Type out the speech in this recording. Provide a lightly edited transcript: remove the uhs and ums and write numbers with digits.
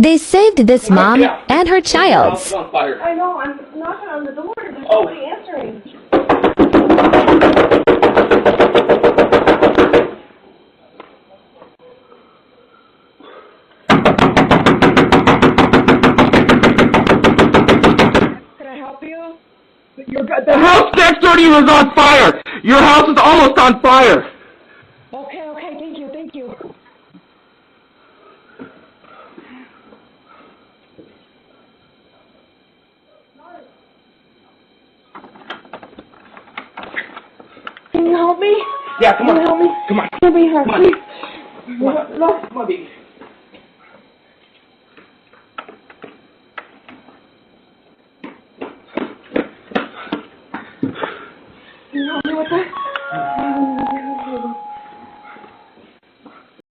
They saved this mom and her child. I know, I'm knocking on the door. There's nobody answering. Can I help you? The house next door to you is on fire. Your house is almost on fire. Okay, thank you. Can you help me? Yeah, come on. Can you help me? Come on. Come here, Come on. please. Come on, baby.